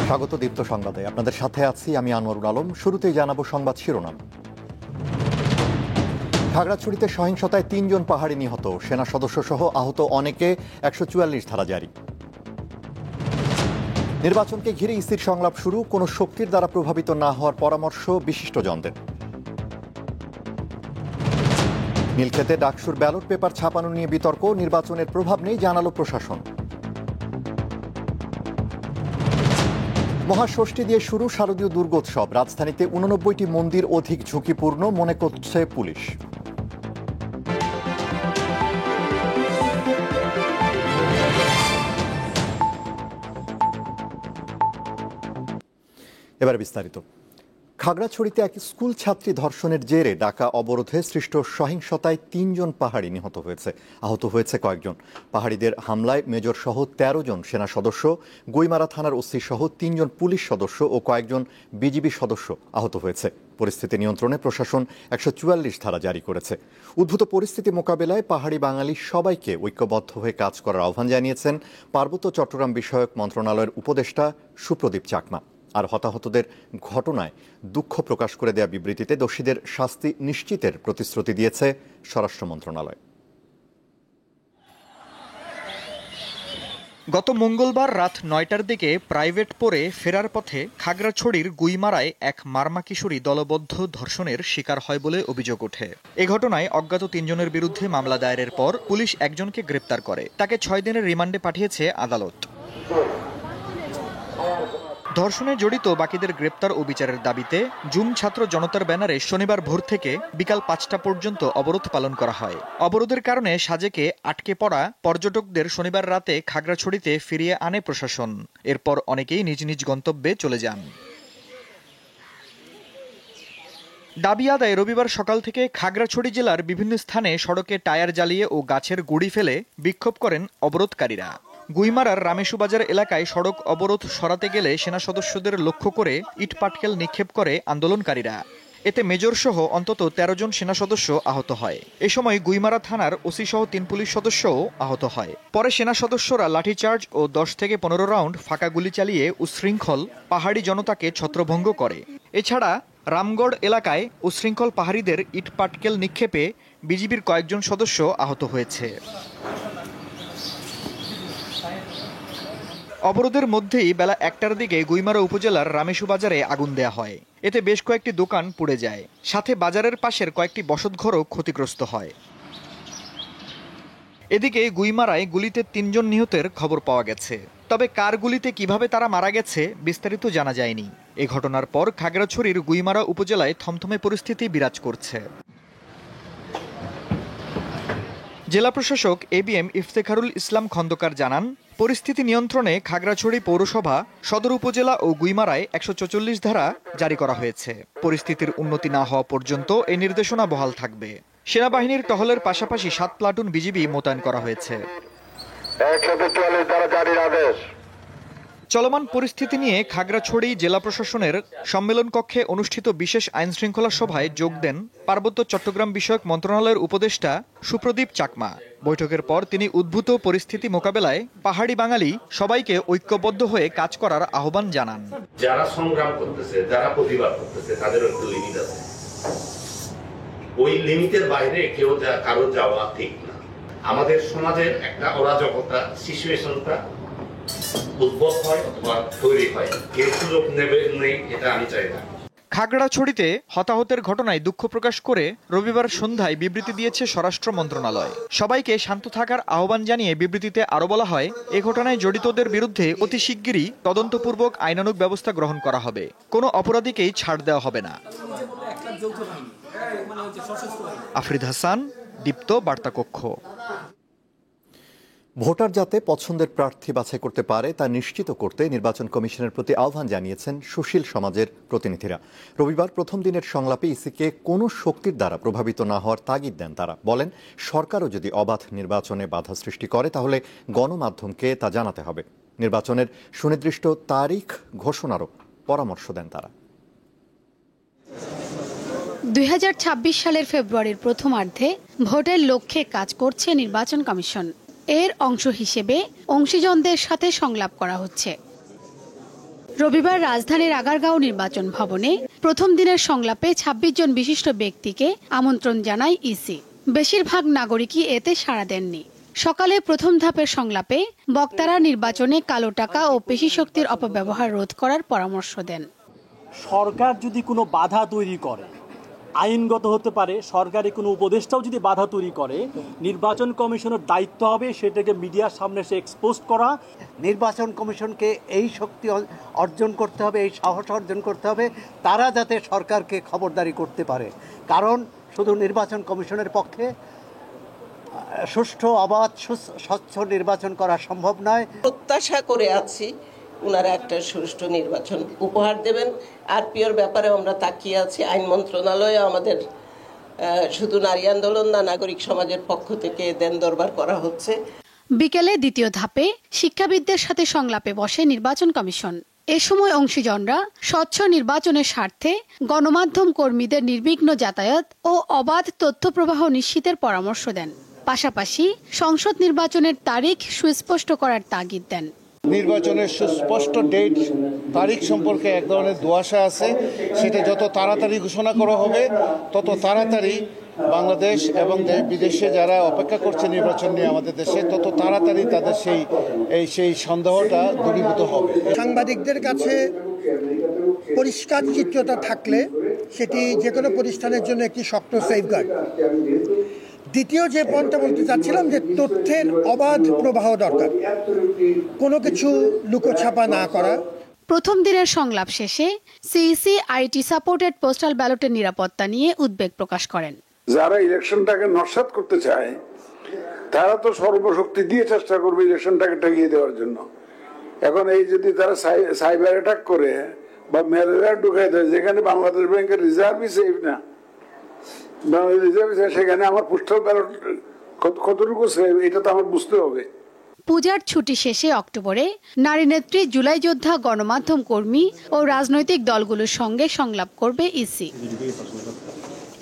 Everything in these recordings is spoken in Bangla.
স্বাগত দীপ্ত সংবাদে। আপনাদের সাথে আছি আমি আনোয়ারুল আলম। শুরুতেই জানাবো সংবাদ শিরোনাম। খাগড়াছড়িতে সহিংসতায় ৩ জন পাহাড়ি নিহত, সেনা সদস্য সহ আহত অনেকে, ১৪৪ ধারা জারি। নির্বাচনকে ঘিরে ইসির সংলাপ শুরু, কোনো শক্তির দ্বারা প্রভাবিত না হওয়ার পরামর্শ বিশিষ্টজনদের। নীলক্ষেতে ডাকসুর ব্যালট পেপার ছাপানো নিয়ে বিতর্ক, নির্বাচনের প্রভাব নেই জানালো প্রশাসন। মহাষষ্ঠী দিয়ে শুরু শারদীয় দুর্গোৎসব, রাজধানীতে ৮৯টি মন্দির অধিক ঝুঁকিপূর্ণ মনে করছে পুলিশ। এবার বিস্তারিত। খাগড়াছড়িতে এক স্কুল ছাত্রী ধর্ষণের জেরে ডাকা অবরোধে সৃষ্ট সহিংসতায় ৩ জন পাহাড়ি নিহত হয়েছে, আহত হয়েছে কয়েকজন। পাহাড়িদের হামলায় মেজর সহ ১৩ জন সেনা সদস্য, গুইমারা থানার ওসি সহ ৩ জন পুলিশ সদস্য ও কয়েকজন বিজিবি সদস্য আহত হয়েছে। পরিস্থিতি নিয়ন্ত্রণে প্রশাসন ১৪৪ ধারা জারি করেছে। উদ্ভূত পরিস্থিতি মোকাবেলায় পাহাড়ি বাঙালি সবাইকে ঐক্যবদ্ধ হয়ে কাজ করার আহ্বান জানিয়েছেন পার্বত্য চট্টগ্রাম বিষয়ক মন্ত্রণালয়ের উপদেষ্টা সুপ্রদীপ চাকমা। আর হতাহতদের ঘটনায় দুঃখ প্রকাশ করে দেয়া বিবৃতিতে দোষীদের শাস্তি নিশ্চিতের প্রতিশ্রুতি দিয়েছে স্বরাষ্ট্র মন্ত্রণালয়। গত মঙ্গলবার রাত ৯টার দিকে প্রাইভেট পড়ে ফেরার পথে খাগড়াছড়ির গুইমারায় এক মারমা কিশোরী দলবদ্ধ ধর্ষণের শিকার হয় বলে অভিযোগ ওঠে। এ ঘটনায় অজ্ঞাত ৩ জনের বিরুদ্ধে মামলা দায়েরের পর পুলিশ একজনকে গ্রেপ্তার করে, তাকে ৬ দিনের রিমান্ডে পাঠিয়েছে আদালত। ধর্ষণে জড়িত বাকিদের গ্রেপ্তার ও বিচারের দাবিতে জুম ছাত্র জনতার ব্যানারে শনিবার ভোর থেকে বিকাল ৫টা পর্যন্ত অবরোধ পালন করা হয়। অবরোধের কারণে সাজেকে আটকে পড়া পর্যটকদের শনিবার রাতে খাগড়াছড়িতে ফিরিয়ে আনে প্রশাসন। এরপর অনেকেই নিজ নিজ গন্তব্যে চলে যান। দাবি আদায়ে রবিবার সকাল থেকে খাগড়াছড়ি জেলার বিভিন্ন স্থানে সড়কে টায়ার জ্বালিয়ে ও গাছের গুঁড়ি ফেলে বিক্ষোভ করেন অবরোধকারীরা। গুইমারার রামেশুবাজার এলাকায় সড়ক অবরোধ সরাতে গেলে সেনা সদস্যদের লক্ষ্য করে ইটপাটকেল নিক্ষেপ করে আন্দোলনকারীরা। এতে মেজর সহ অন্তত ১৩ জন সেনা সদস্য আহত হয়। এ সময় গুইমারা থানার ওসি সহ ৩ পুলিশ সদস্যও আহত হয়। পরে সেনা সদস্যরা লাঠিচার্জ ও ১০ থেকে ১৫ রাউন্ড ফাঁকা গুলি চালিয়ে উচ্ছৃঙ্খল পাহাড়ি জনতাকে ছত্রভঙ্গ করে। এছাড়া রামগড় এলাকায় উচ্ছৃঙ্খল পাহাড়িদের ইটপাটকেল নিক্ষেপে বিজিবির কয়েকজন সদস্য আহত হয়েছে। অবরোধের মধ্যেই বেলা ১টার দিকে গুইমারা উপজেলার রামেশুবাজারে আগুন দেয়া হয়। এতে বেশ কয়েকটি দোকান পুড়ে যায়, সাথে বাজারের পাশের কয়েকটি বসতঘরও ক্ষতিগ্রস্ত হয়। এদিকে গুইমারায় গুলিতে ৩ জন নিহতের খবর পাওয়া গেছে, তবে কার গুলিতে কিভাবে তারা মারা গেছে বিস্তারিত জানা যায়নি। এ ঘটনার পর খাগড়াছড়ির গুইমারা উপজেলায় থমথমে পরিস্থিতি বিরাজ করছে। জেলা প্রশাসক এবিএম ইফতেখারুল ইসলাম খন্দকার জানান, পরিস্থিতি নিয়ন্ত্রণে খাগড়াছড়ি পৌরসভা, সদর উপজেলা ও গুইমারায় ১৪৪ ধারা জারি করা হয়েছে। পরিস্থিতির উন্নতি না হওয়া পর্যন্ত এই নির্দেশনা বহাল থাকবে। সেনাবাহিনীর টহলের পাশাপাশি ৭ প্লাটুন বিজিবি মোতায়েন করা হয়েছে। চলমান পরিস্থিতি নিয়ে খাগড়াছড়ি জেলা প্রশাসনের সম্মেলন কক্ষে অনুষ্ঠিত বিশেষ আইনশৃঙ্খলা সভায় যোগ দেন পার্বত্য চট্টগ্রাম বিষয়ক মন্ত্রণালয়ের উপদেষ্টা সুপ্রদীপ চাকমা। বৈঠকের পর তিনি উদ্ভূত পরিস্থিতি মোকাবেলায় পাহাড়ি বাঙালি সবাইকে ঐক্যবদ্ধ হয়ে কাজ করার আহ্বান জানান। যারা সংগ্রাম করতেছে, যারা প্রতিবাদ করতেছে, তাদের একটা লিমিট আছে। ওই লিমিটের বাইরে কেউ কারো যাওয়া ঠিক না। আমাদের সমাজের একটা অরাজকতা সিচুয়েশনটা উদ্ভব হয় অথবা তৈরি হয়, কেউ সুযোগ নেই, এটা আমি চাই না। খাগড়াছড়িতে হতাহতের ঘটনায় দুঃখ প্রকাশ করে রবিবার সন্ধ্যায় বিবৃতি দিয়েছে স্বরাষ্ট্র মন্ত্রণালয়। সবাইকে শান্ত থাকার আহ্বান জানিয়ে বিবৃতিতে আরও বলা হয়, এ ঘটনায় জড়িতদের বিরুদ্ধে অতি শিগগিরই তদন্তপূর্বক আইনানুগ ব্যবস্থা গ্রহণ করা হবে। কোনো অপরাধীকেই ছাড় দেওয়া হবে না। আফরিদ হাসান, দীপ্ত বার্তা কক্ষ। ভোটার যাতে পছন্দের প্রার্থী বাছাই করতে পারে তা নিশ্চিত করতে নির্বাচন কমিশনের প্রতি আহ্বান জানিয়েছেন সুশীল সমাজের প্রতিনিধিরা। রবিবার প্রথম দিনের সংলাপে ইসিকে কোনো শক্তির দ্বারা প্রভাবিত না হওয়ার তাগিদ দেন তারা। বলেন, সরকারও যদি অবাধ নির্বাচনে বাধা সৃষ্টি করে তাহলে গণমাধ্যমকে তা জানাতে হবে। নির্বাচনের সুনির্দিষ্ট তারিখ ঘোষণারও পরামর্শ দেন তারা। ২০২৬ সালের ফেব্রুয়ারির প্রথমার্ধে ভোটের লক্ষ্যে কাজ করছে নির্বাচন কমিশন। এর অংশ হিসেবে অংশীজনদের সাথে সংলাপ করা হচ্ছে। রবিবার রাজধানীর আগারগাঁও নির্বাচন ভবনে প্রথম দিনের সংলাপে ২৬ জন বিশিষ্ট ব্যক্তিকে আমন্ত্রণ জানায় ইসি। বেশিরভাগ নাগরিকই এতে সাড়া দেননি। সকালে প্রথম ধাপের সংলাপে বক্তারা নির্বাচনে কালো টাকা ও পেশিশক্তির অপব্যবহার রোধ করার পরামর্শ দেন। সরকার যদি কোনো বাধা তৈরি করে, আইনগত হতে পারে, সরকারি কোনো উপদেষ্টাও যদি বাধা তৈরি করে, নির্বাচন কমিশনের দায়িত্ব হবে সেটাকে মিডিয়ার সামনে এসে এক্সপোজ করা। নির্বাচন কমিশনকে এই শক্তি অর্জন করতে হবে, এই সাহস অর্জন করতে হবে, তারা যাতে সরকারকে খবরদারি করতে পারে। কারণ শুধু নির্বাচন কমিশনের পক্ষে সুষ্ঠু, অবাধ, স্বচ্ছ নির্বাচন করা সম্ভব নয়। প্রত্যাশা করে আছি ওনারা একটা সুষ্ঠু নির্বাচন উপহার দেবেন। আরপিওর ব্যাপারে আমরা তাকিয়ে আছি। আইন মন্ত্রণালয়ে আমাদের শুধু নারী আন্দোলন না, নাগরিক সমাজের পক্ষ থেকে দেন দরবার করা হচ্ছে। বিকেলে দ্বিতীয় ধাপে শিক্ষাবিদদের সাথে সংলাপে বসে নির্বাচন কমিশন। এ সময় অংশীজনরা স্বচ্ছ নির্বাচনের স্বার্থে গণমাধ্যম কর্মীদের নির্বিঘ্ন যাতায়াত ও অবাধ তথ্য প্রবাহ নিশ্চিতের পরামর্শ দেন। পাশাপাশি সংসদ নির্বাচনের তারিখ সুস্পষ্ট করার তাগিদ দেন। নির্বাচনের সুস্পষ্ট ডেট, তারিখ সম্পর্কে এক ধরনের দুয়াশা আছে। সেটা যত তাড়াতাড়ি ঘোষণা করা হবে তত তাড়াতাড়ি বাংলাদেশ এবং বিদেশে যারা অপেক্ষা করছে নির্বাচন নিয়ে আমাদের দেশে, তত তাড়াতাড়ি তাদের সেই সন্দেহটা দূরীভূত হবে। সাংবাদিকদের কাছে পরিষ্কার চিত্রতা থাকলে সেটি যে কোনো প্রতিষ্ঠানের জন্য একটি শক্ত সেফগার্ড। দ্বিতীয় যে পয়েন্টটা বলতে চাচ্ছিলাম যে তথ্যের অবাধ প্রবাহ দরকার, কোনো কিছু লুকোছাপা না করা। প্রথম দিনের সংলাপ শেষে সিইসি আইটি সাপোর্টেড পোস্টাল ব্যালটের নিরাপত্তা নিয়ে উদ্বেগ প্রকাশ করেন। যারা ইলেকশনটাকে নস্যাৎ করতে চায় তারা তো সর্বশক্তি দিয়ে চেষ্টা করবে ইলেকশনটাকে ঠেকিয়ে দেওয়ার জন্য। এখন এই যদি তারা সাইবার অ্যাটাক করে বা ম্যালেরিয়া ঢুকাই দেয়, যেখানে বাংলাদেশ ব্যাংকের রিজার্ভই সেফ না, সেখানে আমার পোস্টাল ব্যালট কতটুকু সেফ এটা তো আমার বুঝতে হবে। পূজার ছুটি শেষে অক্টোবরে নারী নেত্রী, জুলাই যোদ্ধা, গণমাধ্যম কর্মী ও রাজনৈতিক দলগুলোর সঙ্গে সংলাপ করবে ইসি।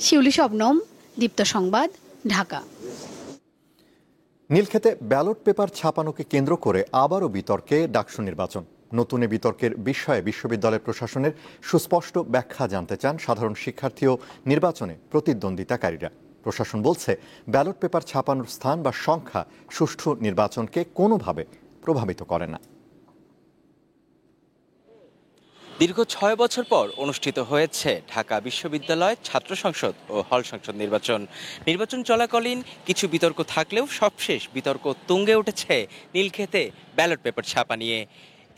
শিউলি শবনম, দীপ্ত সংবাদ, ঢাকা। নীলক্ষেতে ব্যালট পেপার ছাপানোকে কেন্দ্র করে আবারও বিতর্কে ডাকসু নির্বাচন। নতুন বিতর্কের বিষয়ে বিশ্ববিদ্যালয় প্রশাসনের সুস্পষ্ট ব্যাখ্যা জানতে চান সাধারণ শিক্ষার্থী ও নির্বাচনে প্রতিদ্বন্দ্বিতাকারীরা। প্রশাসন বলছে, ব্যালট পেপার ছাপানোর স্থান বা সংখ্যা সুষ্ঠু নির্বাচনকে কোনোভাবে প্রভাবিত করে না। দীর্ঘ ৬ বছর পর অনুষ্ঠিত হয়েছে ঢাকা বিশ্ববিদ্যালয় ছাত্র সংসদ ও হল সংসদ নির্বাচন চলাকালীন কিছু বিতর্ক থাকলেও সবশেষ বিতর্ক তুঙ্গে উঠেছে নীলক্ষেতে ব্যালট পেপার ছাপা নিয়ে।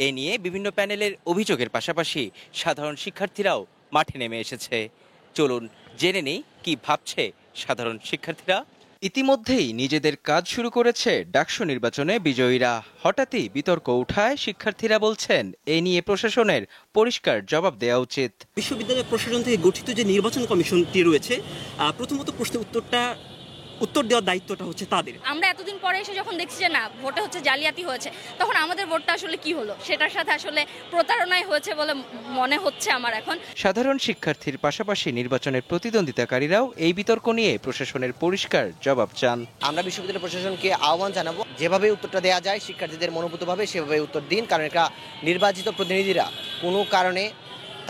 এ নিয়ে বিভিন্ন প্যানেলের অভিযোগের পাশাপাশি সাধারণ শিক্ষার্থীরাও মাঠে নেমে এসেছে। চলুন জেনে নেই কি ভাবছে সাধারণ শিক্ষার্থীরা। ইতিমধ্যেই নিজেদের কাজ শুরু করেছে ডাকসু নির্বাচনে বিজয়ীরা। হঠাৎই বিতর্ক উঠায় শিক্ষার্থীরা বলছেন, এ নিয়ে প্রশাসনের পরিষ্কার জবাব দেওয়া উচিত। বিশ্ববিদ্যালয় প্রশাসন থেকে গঠিত যে নির্বাচন কমিশনটি রয়েছে, প্রথমত প্রশ্নের উত্তর দেওয়ার দায়িত্বটা হচ্ছে তাদের। আমরা এতদিন পরে এসে যখন দেখছি যে না, ভোটে হচ্ছে জালিয়াতি হয়েছে, তখন আমাদের ভোটটা আসলে কি হলো, সেটার সাথে আসলে প্রতারণাই হয়েছে বলে মনে হচ্ছে আমার এখন। সাধারণ শিক্ষার্থীর পাশাপাশি নির্বাচনের প্রতিদ্বন্দ্বিতাকারীরাও এই বিতর্ক নিয়ে প্রশাসনের পরিষ্কার জবাব চান। আমরা বিশ্ববিদ্যালয় প্রশাসনকে আহ্বান জানাবো, যেভাবে উত্তরটা দেওয়া যায় শিক্ষার্থীদের মনোভূতভাবে সেভাবে উত্তর দিন। কারণ এটা নির্বাচিত প্রতিনিধিরা কোনো কারণে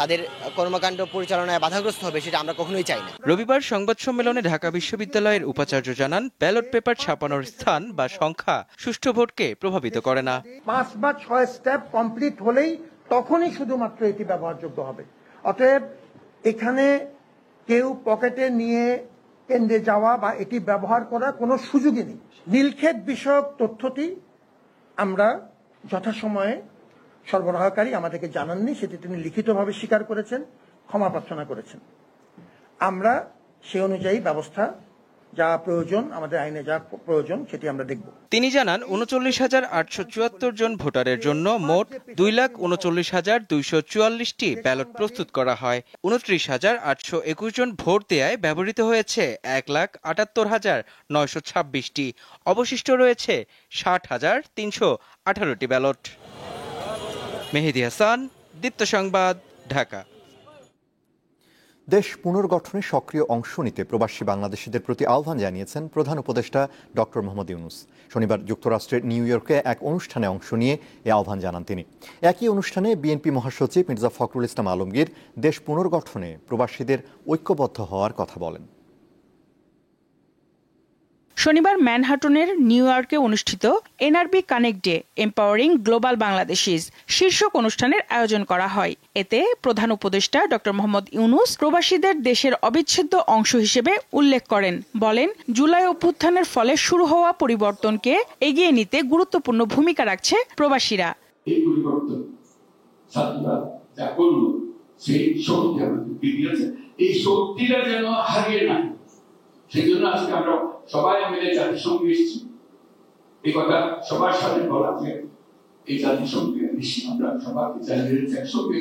তাদের কর্মকাণ্ড পরিচালনায় বাধাগ্রস্ত হবে, সেটা আমরা কখনোই চাই না। রবিবার সংবাদ সম্মেলনে ঢাকা বিশ্ববিদ্যালয়ের উপাচার্য জানান, ব্যালট পেপার ছাপানোর স্থান বা সংখ্যা সুষ্ঠু ভোটকে প্রভাবিত করে না। 5 বা 6 স্টেপ কমপ্লিট হলেই তখনই শুধুমাত্র এটি ব্যবহারযোগ্য হবে। অতএব এখানে কেউ পকেটে নিয়ে কেন্দ্রে যাওয়া বা এটি ব্যবহার করার কোনো সুযোগই নেই। নীলক্ষেত বিষয়ক তথ্যটি আমরা যথাসময়ে সরবরাহকারী আমাদেরকে জানাননি, সেটি তিনি লিখিতভাবে স্বীকার করেছেন, ক্ষমা প্রার্থনা করেছেন। আমরা সে অনুযায়ী ব্যবস্থা যা প্রয়োজন, আমাদের আইনে যা প্রয়োজন সেটি আমরা দেখব। তিনি জানান, ৩৯,৮৭৪ জন ভোটারের জন্য মোট 2,39,244টি ব্যালট প্রস্তুত করা হয়। ২৯,৮২১ জন ভোট দেয়ায় ব্যবহৃত হয়েছে ১,৭৮,৯২৬টি। অবশিষ্ট রয়েছে 60,৩18টি ব্যালট। মেহেদী হাসান, দীপ্ত সংবাদ, ঢাকা। দেশ পুনর্গঠনে সক্রিয় অংশ নিতে প্রবাসী বাংলাদেশিদের প্রতি আহ্বান জানিয়েছেন প্রধান উপদেষ্টা ডক্টর মোহাম্মদ ইউনূস। শনিবার যুক্তরাষ্ট্রের নিউ ইয়র্কে এক অনুষ্ঠানে অংশ নিয়ে এ আহ্বান জানান তিনি। একই অনুষ্ঠানে বিএনপি মহাসচিব মির্জা ফখরুল ইসলাম আলমগীর দেশ পুনর্গঠনে প্রবাসীদের ঐক্যবদ্ধ হওয়ার কথা বলেন। শনিবার ম্যানহাটনের নিউ ইয়র্কে অনুষ্ঠিত NRB connect day empowering global Bangladeshis শীর্ষক অনুষ্ঠানের আয়োজন করা হয়। এতে প্রধান উপদেষ্টা ডক্টর মোহাম্মদ ইউনূস প্রবাসীদের দেশের অবিচ্ছেদ্য অংশ হিসেবে উল্লেখ করেন। বলেন, জুলাই অভ্যুত্থানের ফলে শুরু হওয়া পরিবর্তনকে এগিয়ে নিতে গুরুত্বপূর্ণ ভূমিকা রাখছে প্রবাসীরা। এই পরিবর্তন যা করলো সেই শক্তি আমাদের দিয়েছে, এই শক্তিটা যেন হারিয়ে না। সেই জন্য আজকে আমরা সবাই মিলে জাতিসংঘে এসেছি। এই কথা সবার সাথে বলা যে এই জাতিসংঘে এসে আমরা সবাইকে জানিয়ে একসঙ্গে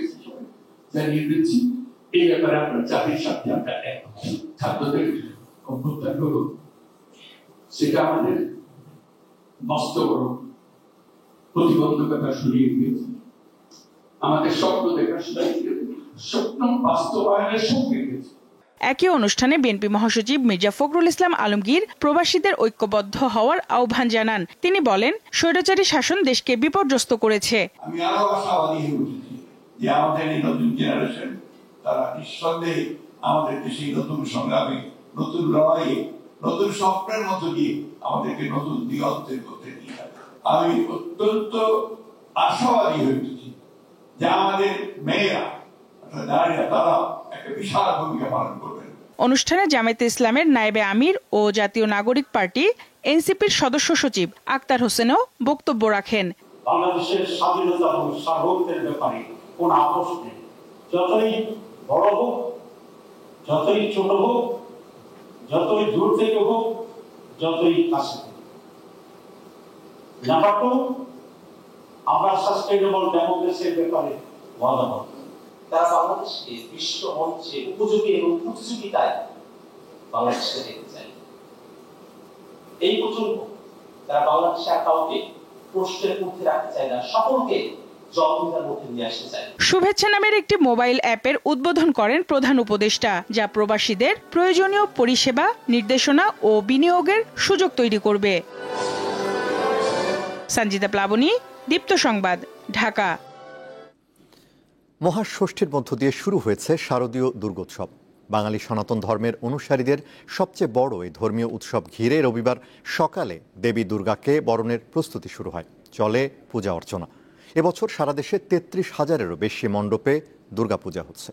জানিয়ে দিচ্ছি এই ব্যাপারে আমরা জাতির সাথে আমরা এক। ছাত্রদের অভ্যুত্থান হলো সেটা আমাদের মস্ত বড় প্রতিবন্ধকতা সরিয়ে দিয়েছে, আমাদের স্বপ্ন দেখা সরিয়ে দিয়েছে, স্বপ্ন বাস্তবায়নের সঙ্গে দিয়েছে। একই অনুষ্ঠানে বিএনপি মহাসচিব মির্জা ফখরুল ইসলাম আলমগীর প্রবাসীদের ঐক্যবদ্ধ হওয়ার আহ্বান জানান। তিনি বলেন, স্বৈরাচারী শাসন দেশকে বিপর্যস্ত করেছে। আমি আরো আশাবাদী হয়ে উঠেছি যে আমাদের এই নতুন জেনারেশন তারা নিঃসন্দেহে আমাদের দেশে নতুন সংগ্রামে, নতুন লড়াইয়ে, নতুন স্বপ্নের মধ্য দিয়ে আমাদেরকে নতুন দিগন্তের মধ্যে নিয়ে যাবে। আমি অত্যন্ত আশাবাদী হয়ে উঠেছি যে আমাদের মেয়েরা, নারীরা তারা একটা বিশাল ভূমিকা পালন করবেন। অনুষ্ঠানে জামায়াতে ইসলামের নায়েবে আমির ও জাতীয় নাগরিক পার্টি এনসিপির সদস্য সচিব আক্তার হোসেনও বক্তব্য রাখেন। বাংলাদেশের স্বাধীনতা ও সার্বভৌমত্বের ব্যাপারে কোন আপোষ নেই। যতই বড় হোক, যতই ছোট হোক, যতই দূর থেকে হোক, যতই কাছে হোক, নাম্বার 2, আমরা সাস্টেইনেবল ডেমোক্রেসির ব্যাপারে ওয়াদাবদ্ধ। তারা বাংলাদেশকে বিশ্ব মঞ্চে উপযোগী এবং প্রতিযোগিতায় বাংলাদেশকে দেখতে চায়। এই প্রজন্ম তারা বাংলাদেশে কাউকে প্রশ্নের মধ্যে রাখতে চায় না, সকলকে জবাবদিহিতার মধ্যে নিয়ে আসতে চায়। শুভেচ্ছা নামের একটি মোবাইল অ্যাপের উদ্বোধন করেন প্রধান উপদেষ্টা, যা প্রবাসীদের প্রয়োজনীয় পরিষেবা, নির্দেশনা ও বিনিয়োগের সুযোগ তৈরি করবে। সঞ্জিতা প্লাবনী, দীপ্ত সংবাদ, ঢাকা। মহাষষ্ঠীর মধ্য দিয়ে শুরু হয়েছে শারদীয় দুর্গোৎসব। বাঙালি সনাতন ধর্মের অনুসারীদের সবচেয়ে বড় এই ধর্মীয় উৎসব ঘিরে রবিবার সকালে দেবী দুর্গাকে বরণের প্রস্তুতি শুরু হয়। চলে পূজা অর্চনা। এবছর সারা দেশে 33,000-এরও বেশি মণ্ডপে দুর্গাপূজা হচ্ছে।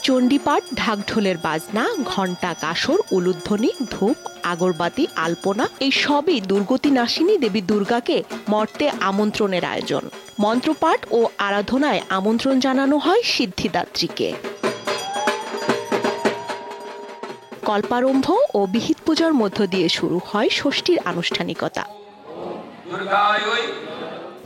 চণ্ডীপাঠ, ঢাকঢোলের বাজনা, ঘণ্টা, কাসর, উলুধ্বনি, ধূপ, আগরবাতি, আলপনা এই সবই দুর্গতি নাশিনী দেবী দুর্গাকে মর্তে আমন্ত্রণের আয়োজন। মন্ত্রপাঠ ও আরাধনায় আমন্ত্রণ জানানো হয় সিদ্ধিদাত্রীকে। কল্পারম্ভ ও বিহিত পূজার মধ্য দিয়ে শুরু হয় ষষ্ঠীর আনুষ্ঠানিকতা।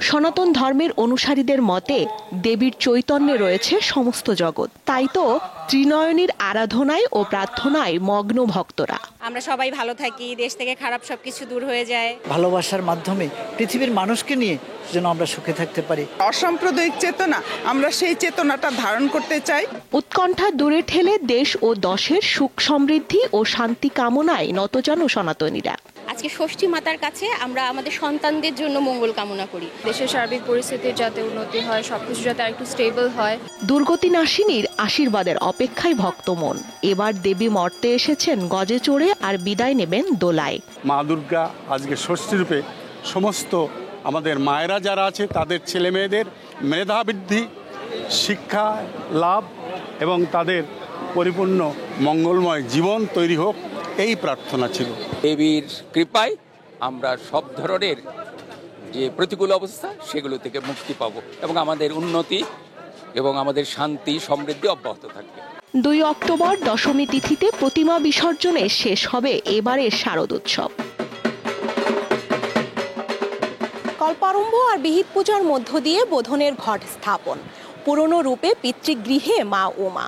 সনাতন ধর্মের অনুসারীদের মতে দেবীর চৈতন্যে রয়েছে সমস্ত জগৎ। তাই তো ত্রিনয়নীর আরাধনায় ও প্রার্থনায় মগ্ন ভক্তরা। আমরা সবাই ভালো থাকি, দেশ থেকে খারাপ সবকিছু দূর হয়ে যায়। ভালোবাসার মাধ্যমে পৃথিবীর মানুষকে নিয়ে যেন আমরা সুখে থাকতে পারি। অসাম্প্রদায়িক চেতনা, আমরা সেই চেতনাটা ধারণ করতে চাই। উৎকণ্ঠা দূরে ঠেলে দেশ ও দশের সুখ সমৃদ্ধি ও শান্তি কামনায় নতজানু সনাতনীরা। আজকে ষষ্ঠী মাতার কাছে আমরা আমাদের সন্তানদের জন্য মঙ্গল কামনা করি। দেশের সার্বিক পরিস্থিতির যাতে উন্নতি হয়, সবকিছু যাতে আরেকটু স্টেবল হয়। দুর্গতি নাশিনীর আশীর্বাদের অপেক্ষায় ভক্তমন। এবার দেবী মর্তে এসেছেন গজে চড়ে, আর বিদায় নেবেন দোলায়। মা দুর্গা আজকে ষষ্ঠী রূপে সমস্ত আমাদের মায়েরা যারা আছে তাদের ছেলে মেয়েদের মেধা বৃদ্ধি, শিক্ষা লাভ এবং তাদের পরিপূর্ণ মঙ্গলময় জীবন তৈরি হোক, এই প্রার্থনা ছিল। দেবীর কৃপায় আমরা সব ধরনের যে প্রতিকূল অবস্থা সেগুলো থেকে মুক্তি পাবো এবং আমাদের উন্নতি এবং আমাদের শান্তি সমৃদ্ধি অব্যাহত থাকবে। 2 অক্টোবর দশমী তিথিতে প্রতিমা বিসর্জনে শেষ হবে এবারের শারদোৎসব। কল্পারম্ভ আর বিহিত পূজার মধ্য দিয়ে বোধনের ঘট স্থাপন। পুরনো রূপে পিতৃগৃহে মা উমা,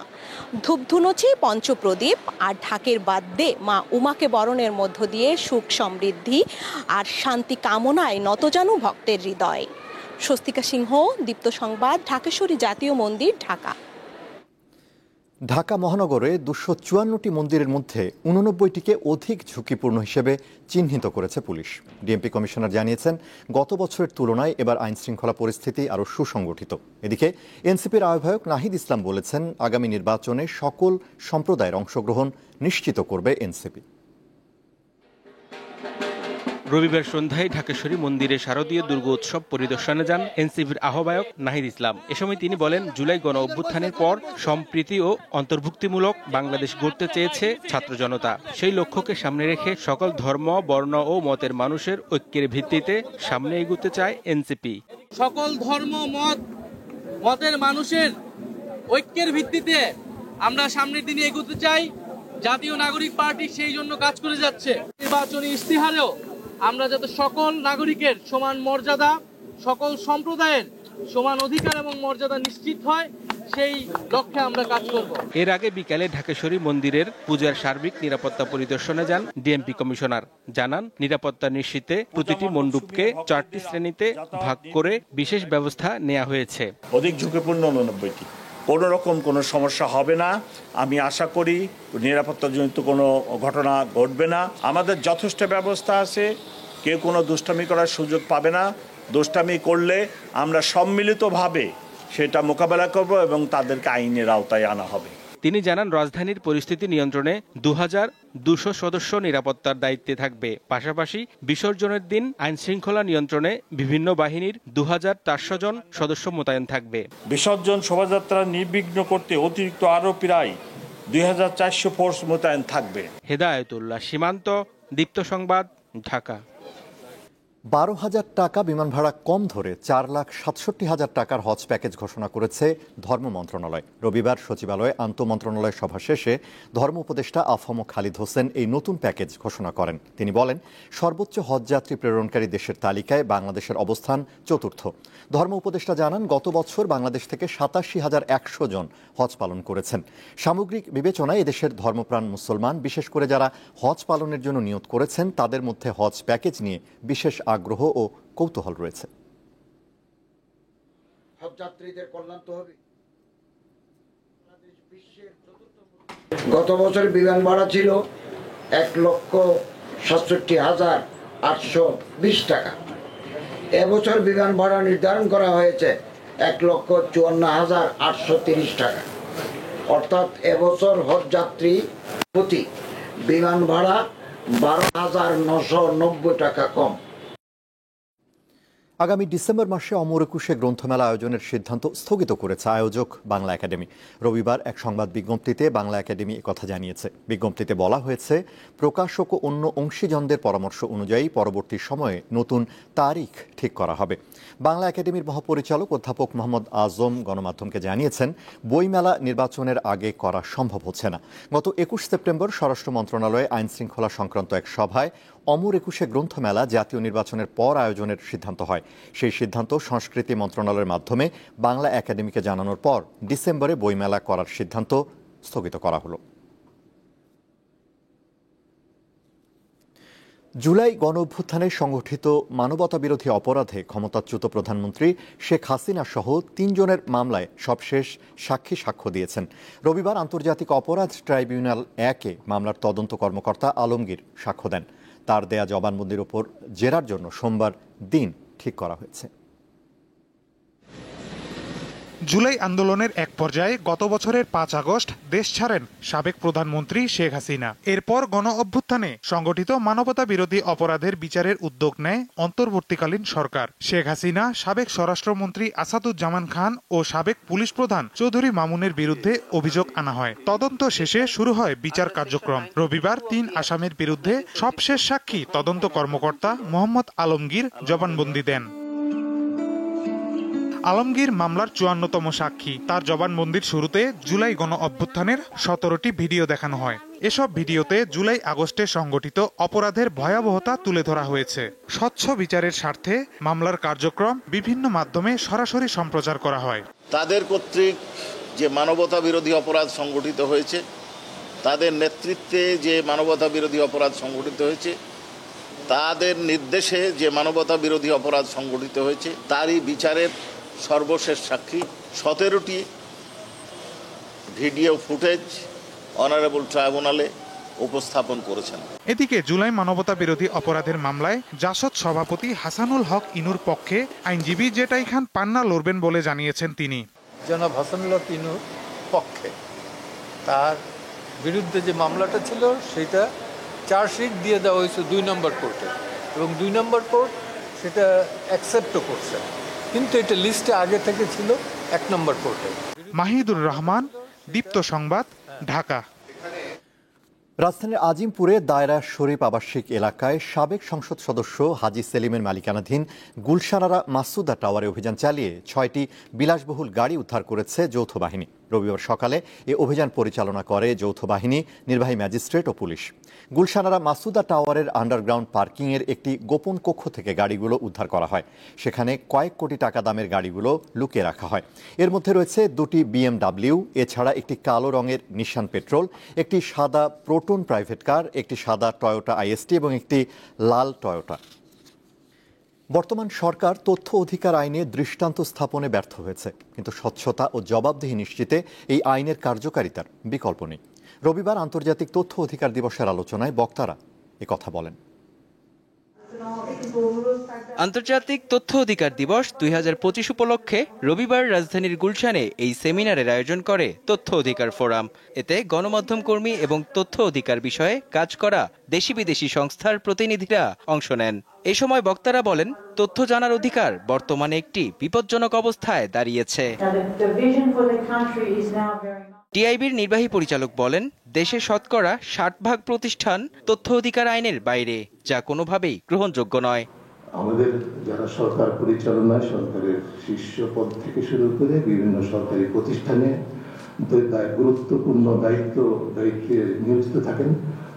ধূপধুনুচি, পঞ্চপ্রদীপ আর ঢাকের বাদ্যে মা উমাকে বরণের মধ্য দিয়ে সুখ সমৃদ্ধি আর শান্তি কামনায় নতজানু ভক্তের হৃদয়। স্বস্তিকা সিংহ, দীপ্ত সংবাদ, ঢাকেশ্বরী জাতীয় মন্দির, ঢাকা। ঢাকা মহানগরে 254টি মন্দিরের মধ্যে 89টিকে অধিক ঝুঁকিপূর্ণ হিসেবে চিহ্নিত করেছে পুলিশ। ডিএমপি কমিশনার জানিয়েছেন, গত বছরের তুলনায় এবার আইনশৃঙ্খলা পরিস্থিতি আরও সুসংগঠিত। এদিকে এনসিপির আহ্বায়ক নাহিদ ইসলাম বলেছেন, আগামী নির্বাচনে সকল সম্প্রদায়ের অংশগ্রহণ নিশ্চিত করবে এনসিপি। রবিবার সন্ধ্যায় ঢাকেশ্বরী মন্দিরে শারদীয় দুর্গোৎসব পরিদর্শনে যান এনসিপির আহ্বায়ক নাহিদ ইসলাম। এ সময় তিনি বলেন, জুলাই গণ অভ্যুত্থানের পর সম্প্রীতি ও অন্তর্ভুক্তিমূলক বাংলাদেশ গড়তে চেয়েছে ছাত্র জনতা। সেই লক্ষ্যকে সামনে রেখে সকল ধর্ম, বর্ণ ও মতের মানুষের ঐক্যের ভিত্তিতে সামনে এগোতে চায় এনসিপি। সকল ধর্ম, মতের মানুষের ঐক্যের ভিত্তিতে আমরা সামনের দিনে এগোতে চাই। জাতীয় নাগরিক পার্টি সেই জন্য কাজ করে যাচ্ছে। নির্বাচনী ইস্তিহারেও আমরা যাতে সকল নাগরিকের সমান মর্যাদা, সকল সম্প্রদায়ের সমান অধিকার এবং মর্যাদা নিশ্চিত হয়, সেই লক্ষ্যে আমরা কাজ করব। এর আগে বিকালে ঢাকেশ্বরী মন্দিরের পূজার সার্বিক নিরাপত্তা পরিদর্শনে যান ডিএমপি কমিশনার। জানান, নিরাপত্তা নিশ্চিতে প্রতিটি মণ্ডপকে 4টি শ্রেণীতে ভাগ করে বিশেষ ব্যবস্থা নেওয়া হয়েছে। অধিক ঝুঁকিপূর্ণ 89টি, কোনো রকম কোনো সমস্যা হবে না। আমি আশা করি নিরাপত্তাজনিত কোনো ঘটনা ঘটবে না। আমাদের যথেষ্ট ব্যবস্থা আছে, কেউ কোনো দুষ্টামি করার সুযোগ পাবে না। দুষ্টামি করলে আমরা সম্মিলিতভাবে সেটা মোকাবেলা করব এবং তাদেরকে আইনের আওতায় আনা হবে। তিনি জানান, রাজধানীর পরিস্থিতি নিয়ন্ত্রণে 2200 সদস্য নিরাপত্তার দায়িত্বে থাকবে। পাশাপাশি বিসর্জনের দিন আইন শৃঙ্খলা নিয়ন্ত্রণে বিভিন্ন বাহিনীর 2400 জন সদস্য মোতায়েন থাকবে। বিসর্জন শোভাযাত্রা নির্বিঘ্ন করতে অতিরিক্ত আরও প্রায় 2400 ফোর্স মোতায়েন থাকবে। হেদায়েতুল্লাহ সীমান্ত, দীপ্ত সংবাদ, ঢাকা। 12,000 টাকা বিমান ভাড়া কম ধরে 4,67,000 টাকার হজ প্যাকেজ ঘোষণা করেছে ধর্ম মন্ত্রণালয়। রবিবার সচিবালয়ে আন্তঃমন্ত্রণালয় সভা শেষে ধর্ম উপদেষ্টা আফম খালিদ হোসেন এই নতুন প্যাকেজ ঘোষণা করেন। তিনি বলেন, সর্বোচ্চ হজযাত্রী প্রেরণকারী দেশের তালিকায় বাংলাদেশের অবস্থান চতুর্থ। ধর্ম উপদেষ্টা জানান, গত বছর বাংলাদেশ থেকে 87,100 জন হজ পালন করেছেন। সামগ্রিক বিবেচনায় এদেশের ধর্মপ্রাণ মুসলমান, বিশেষ করে যারা হজ পালনের জন্য নিয়ত করেছেন, তাদের মধ্যে হজ প্যাকেজ নিয়ে বিশেষ আগ্রহ ও কৌতূহল রয়েছে। গত বছর বিমান ভাড়া ছিল 1,67,820 টাকা। এবছর বিমান ভাড়া নির্ধারণ করা হয়েছে 1,54,830 টাকা। অর্থাৎ এবছর হজ যাত্রী প্রতি বিমান ভাড়া 12,990 টাকা কম। আগামী ডিসেম্বর মাসে অমর একুশে গ্রন্থমেলা আয়োজনের সিদ্ধান্ত স্থগিত করেছে আয়োজক বাংলা একাডেমি। রবিবার এক সংবাদ বিজ্ঞপ্তিতে বাংলা একাডেমি একথা জানিয়েছে। বিজ্ঞপ্তিতে বলা হয়েছে, প্রকাশক ও অন্য অংশীজনদের পরামর্শ অনুযায়ী পরবর্তী সময়ে নতুন তারিখ ঠিক করা হবে। বাংলা একাডেমির মহাপরিচালক অধ্যাপক মোহাম্মদ আজম গণমাধ্যমকে জানিয়েছেন, বইমেলা নির্বাচনের আগে করা সম্ভব হচ্ছে না। গত 21 সেপ্টেম্বর স্বরাষ্ট্র মন্ত্রণালয়ে আইন শৃঙ্খলা সংক্রান্ত এক সভায় অমর একুশে গ্রন্থমেলা জাতীয় নির্বাচনের পর আয়োজনের সিদ্ধান্ত হয়। সেই সিদ্ধান্ত সংস্কৃতি মন্ত্রণালয়ের মাধ্যমে বাংলা একাডেমিকে জানানোর পর ডিসেম্বরে বইমেলা করার সিদ্ধান্ত স্থগিত করা হলো। জুলাই গণঅভ্যুত্থানে সংগঠিত মানবতাবিরোধী অপরাধে ক্ষমতাচ্যুত প্রধানমন্ত্রী শেখ হাসিনা সহ 3 জনের মামলায় সবশেষ সাক্ষ্য দিয়েছেন। রবিবার আন্তর্জাতিক অপরাধ ট্রাইব্যুনাল 1-এ মামলার তদন্ত কর্মকর্তা আলমগীর সাক্ষ্য দেন। তার দেয়া জবানবন্দির ওপর জেরার জন্য সোমবার দিন ঠিক করা হয়েছে। জুলাই আন্দোলনের এক পর্যায়ে গত বছরের 5 আগস্ট দেশ ছাড়েন সাবেক প্রধানমন্ত্রী শেখ হাসিনা। এরপর গণ অভ্যুত্থানে সংগঠিত মানবতা বিরোধী অপরাধের বিচারের উদ্যোগ নেয় অন্তর্বর্তীকালীন সরকার। শেখ হাসিনা, সাবেক স্বরাষ্ট্রমন্ত্রী আসাদুজ্জামান খান ও সাবেক পুলিশ প্রধান চৌধুরী মামুনের বিরুদ্ধে অভিযোগ আনা হয়। তদন্ত শেষে শুরু হয় বিচার কার্যক্রম। রবিবার 3 আসামির বিরুদ্ধে সবশেষ সাক্ষী তদন্ত কর্মকর্তা মোহাম্মদ আলমগীর জবানবন্দি দেন। আলমগীর মামলার 54তম সাক্ষী। তার জবানবন্দির শুরুতে জুলাই গণ অভ্যুত্থানের 17টি ভিডিও দেখানো হয়। এসব ভিডিওতে জুলাই আগস্টে সংগঠিত অপরাধের ভয়াবহতা তুলে ধরা হয়েছে। স্বচ্ছ বিচারের স্বার্থে মামলার কার্যক্রম বিভিন্ন মাধ্যমে সরাসরি সম্প্রচার করা হয়। তাদের কর্তৃক যে মানবতা বিরোধী অপরাধ সংগঠিত হয়েছে, তাদের নেতৃত্বে যে মানবতা বিরোধী অপরাধ সংগঠিত হয়েছে, তাদের নির্দেশে যে মানবতা বিরোধী অপরাধ সংগঠিত হয়েছে তারই বিচারের সর্বশেষ সাক্ষী 17টি ভিডিও ফুটেজ অনারেবল ট্রাইব্যুনালে উপস্থাপন করেছেন। এদিকে জুলাই মানবতা বিরোধী অপরাধের মামলায় জাসদ সভাপতি হাসানুল হক ইনুর পক্ষে আইনজীবী জেটাই খান পান্না লড়বেন বলে জানিয়েছেন তিনি। জনাব হাসানুল হক ইনুর পক্ষে তার বিরুদ্ধে যে মামলাটা ছিল সেটা চার্জশিট দিয়ে দেওয়া হয়েছে 2 নম্বর কোর্টে এবং 2 নম্বর কোর্ট সেটা অ্যাকসেপ্টও করছে, কিন্তু এটা লিস্টে আগে থেকে ছিল 1 নম্বর কোর্টে। মাহিদুর রহমান, দীপ্ত সংবাদ, ঢাকা। রাজধানীর আজিমপুরে দায়রা শরীফ আবাসিক এলাকায় সাবেক সংসদ সদস্য হাজি সেলিমের মালিকানাধীন গুলশানারা মাসুদা টাওয়ারে অভিযান চালিয়ে 6টি বিলাসবহুল গাড়ি উদ্ধার করেছে যৌথ বাহিনী। রবিবার সকালে এ অভিযান পরিচালনা করে যৌথ বাহিনী, নির্বাহী ম্যাজিস্ট্রেট ও পুলিশ। গুলশানারা মাসুদা টাওয়ারের আন্ডারগ্রাউন্ড পার্কিংয়ের একটি গোপন কক্ষ থেকে গাড়িগুলো উদ্ধার করা হয়। সেখানে কয়েক কোটি টাকা দামের গাড়িগুলো লুকিয়ে রাখা হয়। এর মধ্যে রয়েছে 2টি BMW, এছাড়া একটি কালো রঙের নিশান পেট্রোল, একটি সাদা প্রোটন প্রাইভেট কার, একটি সাদা টয়োটা IST এবং একটি লাল টয়োটা। বর্তমান সরকার তথ্য অধিকার আইনে দৃষ্টান্ত স্থাপনে ব্যর্থ হয়েছে, কিন্তু স্বচ্ছতা ও জবাবদিহি নিশ্চিতে এই আইনের কার্যকারিতার বিকল্প নেই। রবিবার আন্তর্জাতিক তথ্য অধিকার দিবসের আলোচনায় বক্তারা একথা বলেন। আন্তর্জাতিক তথ্য অধিকার দিবস 2025 উপলক্ষে রবিবার রাজধানীর গুলশানে এই সেমিনারের আয়োজন করে তথ্য অধিকার ফোরাম। এতে গণমাধ্যম কর্মী এবং তথ্য অধিকার বিষয়ে কাজ করা দেশি বিদেশি সংস্থার প্রতিনিধিরা অংশ নেন। এ সময় বক্তারা বলেন, তথ্য জানার অধিকার বর্তমানে একটি বিপজ্জনক অবস্থায় দাঁড়িয়েছে। টিআইবির নির্বাহী পরিচালক বলেন, দেশে শতকরা 60% প্রতিষ্ঠান তথ্য অধিকার আইনের বাইরে, যা কোনোভাবেই গ্রহণযোগ্য নয়। আমাদের যারা সরকার পরিচালনায় সরকারের শীর্ষ পদ থেকে শুরু করে বিভিন্ন সরকারি প্রতিষ্ঠানে গুরুত্বপূর্ণ দায়িত্বে নিয়োজিত থাকেন,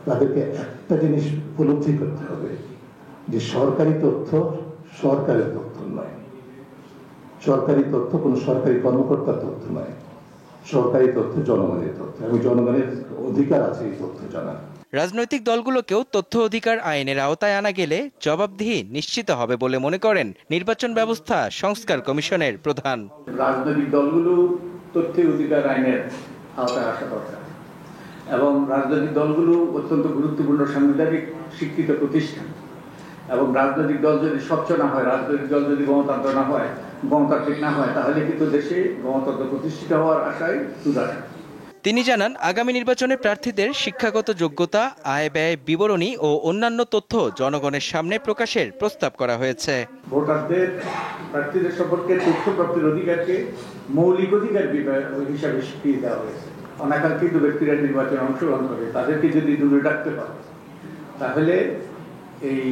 তাদেরকে একটা জিনিস উপলব্ধি করতে হবে যে সরকারি তথ্য সরকারের তথ্য নয়, সরকারি তথ্য কোনো সরকারি কর্মকর্তার তথ্য নয়, সরকারি তথ্য জনগণের তথ্য এবং জনগণের অধিকার আছে এই তথ্য জানার। রাজনৈতিক দলগুলোকেও তথ্য অধিকার আইনের আওতায় আনা গেলে জবাবদিহি নিশ্চিত হবে বলে মনে করেন নির্বাচন ব্যবস্থা সংস্কার কমিশনের প্রধান। রাজনৈতিক দলগুলো তথ্য অধিকার আইনের আওতায় আসা দরকার এবং রাজনৈতিক দলগুলো অত্যন্ত গুরুত্বপূর্ণ সাংবিধানিক স্বীকৃত প্রতিষ্ঠান এবং রাজনৈতিক দল যদি স্বচ্ছ না হয়, রাজনৈতিক দল যদি গণতান্ত্রিক না হয়, তাহলে কিন্তু দেশে গণতন্ত্র প্রতিষ্ঠিত হওয়ার আশায় সুদার। তিনি জানান, আগামী নির্বাচনে প্রার্থীদের শিক্ষাগত যোগ্যতা, আয় ব্যয় বিবরণী ও অন্যান্য তথ্য জনগণের সামনে প্রকাশের প্রস্তাব করা হয়েছে। ভোটারদের প্রার্থীদের সম্পর্কে তথ্য প্রাপ্তির অধিকারকে মৌলিক অধিকার হিসাবে স্বীকৃতি দেওয়া হয়েছে। অনাকাঙ্ক্ষিত ব্যক্তিরা নির্বাচনে অংশগ্রহণ করে তাদেরকে যদি দূরে রাখতে পারে, তাহলে এই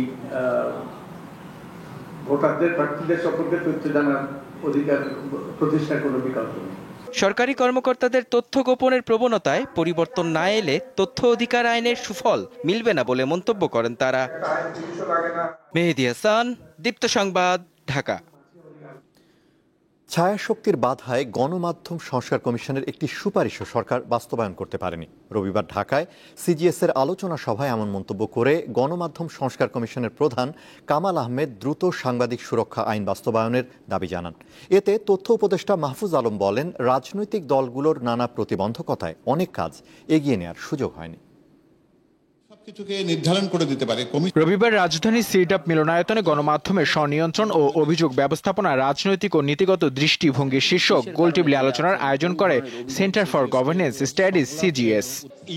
ভোটারদের প্রার্থীদের সম্পর্কে তথ্য জানার অধিকার প্রতিষ্ঠার কোনো বিকল্প নেই। সরকারি কর্মকর্তাদের তথ্য গোপনের প্রবণতায় পরিবর্তন না এলে তথ্য অধিকার আইনের সুফল মিলবে না বলে মন্তব্য করেন তারা। মেহেদী হাসান, দীপ্ত সংবাদ, ঢাকা। ছায়াশক্তির বাধায় গণমাধ্যম সংস্কার কমিশনের একটি সুপারিশও সরকার বাস্তবায়ন করতে পারেনি। রবিবার ঢাকায় সিজিএস এর আলোচনা সভায় এমন মন্তব্য করে গণমাধ্যম সংস্কার কমিশনের প্রধান কামাল আহমেদ দ্রুত সাংবাদিক সুরক্ষা আইন বাস্তবায়নের দাবি জানান। এতে তথ্য উপদেষ্টা মাহফুজ আলম বলেন, রাজনৈতিক দলগুলোর নানা প্রতিবন্ধকতায় অনেক কাজ এগিয়ে নেওয়ার সুযোগ হয়নি। নির্ধারণ করে দিতে পারে। রবিবার রাজধানীর সিটাপ মিলনায়তনে গণমাধ্যমের স্বনিয়ন্ত্রণ ও অভিযোগ ব্যবস্থাপনা, রাজনৈতিক ও নীতিগত দৃষ্টিভঙ্গি শীর্ষক গোলটেবিল আলোচনার আয়োজন করে centre for governance studies CGS.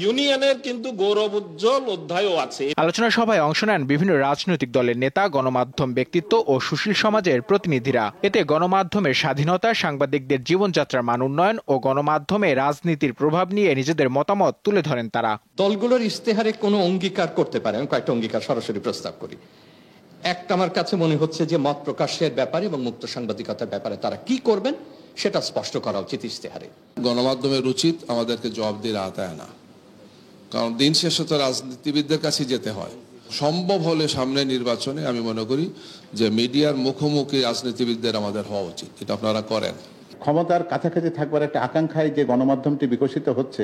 ইউনিয়নের কিন্তু গৌরব উজ্জ্বল অধ্যায়ও আছে। আলোচনা সভায় অংশ নেন বিভিন্ন রাজনৈতিক দলের নেতা, গণমাধ্যম ব্যক্তিত্ব ও সুশীল সমাজের প্রতিনিধিরা। এতে গণমাধ্যমের স্বাধীনতা, সাংবাদিকদের জীবনযাত্রার মান উন্নয়ন ও গণমাধ্যমে রাজনীতির প্রভাব নিয়ে নিজেদের মতামত তুলে ধরেন তারা। দলগুলোর ইশতেহারে কোনো অঙ্গীকার করতে পারে, আমি কয়েকটা অঙ্গীকার সরাসরি প্রস্তাব করি। একটা আমার কাছে মনে হচ্ছে যে মত প্রকাশের ব্যাপারে এবং মুক্ত সাংবাদিকতার ব্যাপারে তারা কি করবেন সেটা স্পষ্ট করা উচিত ইশতেহারে। গণমাধ্যমের উচিত আমাদেরকে জবাবদিহির আওতায় আনা, কারণ দিন শেষে তো রাজনীতিবিদদের কাছে যেতে হয়। সম্ভব হলে সামনে নির্বাচনে আমি মনে করি যে মিডিয়ার মুখোমুখি রাজনীতিবিদদের আমাদের হওয়া উচিত। এটা আপনারা করেন। ক্ষমতার কাছাকাছি থাকবার একটা আকাঙ্ক্ষায় যে গণমাধ্যমটি বিকশিত হচ্ছে,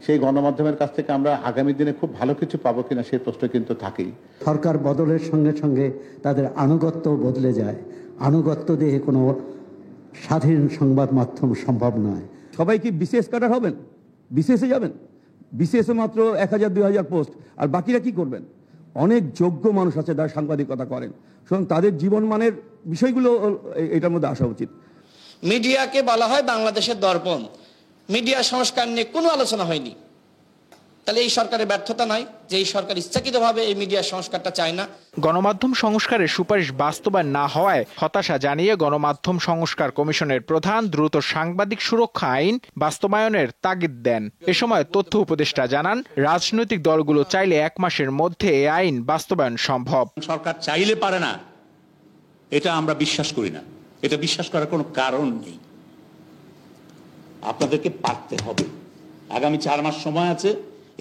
সেই গণমাধ্যমের কাছ থেকে আমরা আগামী দিনে খুব ভালো কিছু পাবো কিনা সেই প্রশ্ন কিন্তু থাকেই। সরকার বদলের সঙ্গে সঙ্গে তাদের আনুগত্য বদলে যায়। আনুগত্য দিয়ে কোনো স্বাধীন সংবাদ মাধ্যম সম্ভব নয়। সবাই কি বিসিএস ক্যাডার হবেন? বিসিএসে যাবেন? বিসিএসে মাত্র 1000-2000 পোস্ট, আর বাকিরা কি করবেন? অনেক যোগ্য মানুষ আছে যারা সাংবাদিকতা করেন, সুতরাং তাদের জীবনমানের বিষয়গুলো এটার মধ্যে আসা উচিত। মিডিয়াকে বলা হয় বাংলাদেশের দর্পণ। মিডিয়া সংস্কার নিয়ে কোনো আলোচনা হয়নি। তাহলে এই সরকারের ব্যর্থতা নয় যে এই সরকার ইচ্ছাকৃতভাবে এই মিডিয়া সংস্কারটা চায় না। গণমাধ্যম সংস্কারের সুপারিশ বাস্তবায়ন না হওয়ায় হতাশা জানিয়ে গণমাধ্যম সংস্কার কমিশনের প্রধান দ্রুত সাংবাদিক সুরক্ষা আইন বাস্তবায়নের তাগিদ দেন। এ সময় তথ্য উপদেষ্টা জানান, রাজনৈতিক দলগুলো চাইলে 1 মাসের মধ্যে এই আইন বাস্তবায়ন সম্ভব। সরকার চাইলে পারে না, এটা আমরা বিশ্বাস করি না। এটা বিশ্বাস করার কোনো কারণ নেই। আপনাদেরকে পারতে হবে। আগামী 4 মাস সময় আছে।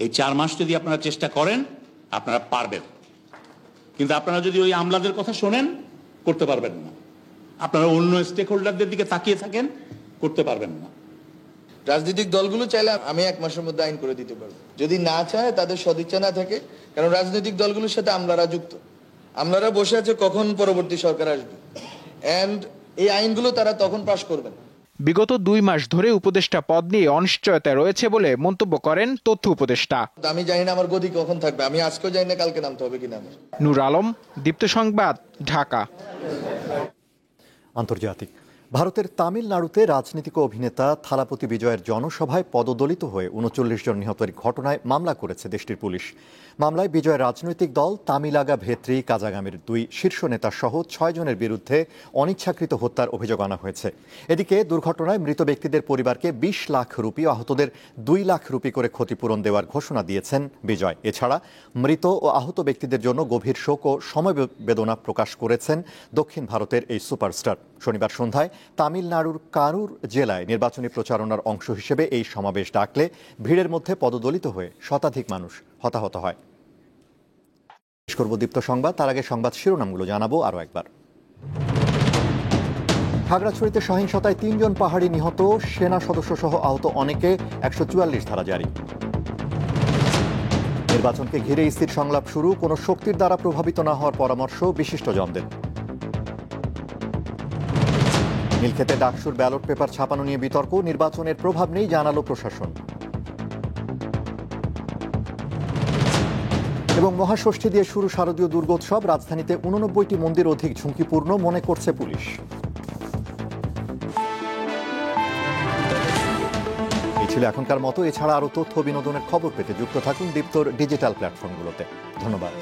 এই 4 মাস যদি আপনারা চেষ্টা করেন, আপনারা পারবেন। কিন্তু আপনারা যদি ওই আমলাদের কথা শোনেন, করতে পারবেন না। আপনারা অন্য স্টেক হোল্ডারদের দিকে তাকিয়ে থাকেন, করতে পারবেন না। রাজনৈতিক দলগুলো চাইলে আমি 1 মাসের মধ্যে আইন করে দিতে পারবো, যদি না চায়, তাদের সদিচ্ছা না থাকে। কারণ রাজনৈতিক দলগুলোর সাথে আমলারা যুক্ত। আমলারা বসে আছে কখন পরবর্তী সরকার আসবে, এন্ড এই আইনগুলো তারা তখন পাশ করবেন। বিগত 2 মাস ধরে উপদেষ্টা পদ নিয়ে অনিশ্চয়তা রয়েছে বলে মন্তব্য করেন তথ্য উপদেষ্টা। আমি জানি না আমার গদি কখন থাকবে, আমি আজকেও জানি না কালকে নামতে হবে কিনা আমার। নূর আলম, দীপ্ত সংবাদ, ঢাকা। আন্তর্জাতিক। ভারতের তামিলনাড়ুতে রাজনীতিক অভিনেতা থালাপতি বিজয়ের জনসভায় পদদলিত হয়ে 39 জন নিহতের ঘটনায় মামলা করেছে দেশটির পুলিশ। মামলায় বিজয়ের রাজনৈতিক দল তামিলাগা ভেত্রি কাজাগামের 2 শীর্ষ নেতা সহ 6 জনের বিরুদ্ধে অনিচ্ছাকৃত হত্যার অভিযোগ আনা হয়েছে। এদিকে দুর্ঘটনায় মৃত ব্যক্তিদের পরিবারকে 20 লাখ রুপি ও আহতদের 2 লাখ রুপি করে ক্ষতিপূরণ দেওয়ার ঘোষণা দিয়েছেন বিজয়। এছাড়া মৃত ও আহত ব্যক্তিদের জন্য গভীর শোক ও সমবেদনা প্রকাশ করেছেন দক্ষিণ ভারতের এই সুপারস্টার। শনিবার সন্ধ্যায় তামিলনাড়ুর কারুর জেলায় নির্বাচনী প্রচারণার অংশ হিসেবে এই সমাবেশ ডাকলে ভিড়ের মধ্যে পদদলিত হয়ে শতাধিক মানুষ হতাহত হয়। করব দীপ্ত সংবাদ, তার আগে সংবাদ শিরোনামগুলো জানাবো আরও একবার। খাগড়াছড়িতে সহিংসতায় 3 জন পাহাড়ি নিহত, সেনা সদস্য সহ আহত অনেকে, 144 ধারা জারি। নির্বাচনকে ঘিরে স্থির সংলাপ শুরু, কোনো শক্তির দ্বারা প্রভাবিত না হওয়ার পরামর্শ বিশিষ্টজনদের। নীলক্ষেতে ডাকসুর ব্যালট পেপার ছাপানো নিয়ে বিতর্ক, নির্বাচনের প্রভাব নেই জানালো প্রশাসন। এবং মহাষষ্ঠী দিয়ে শুরু শারদীয় দুর্গোৎসব, রাজধানীতে 89টি মন্দির অধিক ঝুঁকিপূর্ণ মনে করছে পুলিশ। এই ছিল এখনকার মতো। এছাড়া আরও তথ্য বিনোদনের খবর পেতে যুক্ত থাকুন দীপ্তর ডিজিটাল প্ল্যাটফর্মগুলোতে। ধন্যবাদ।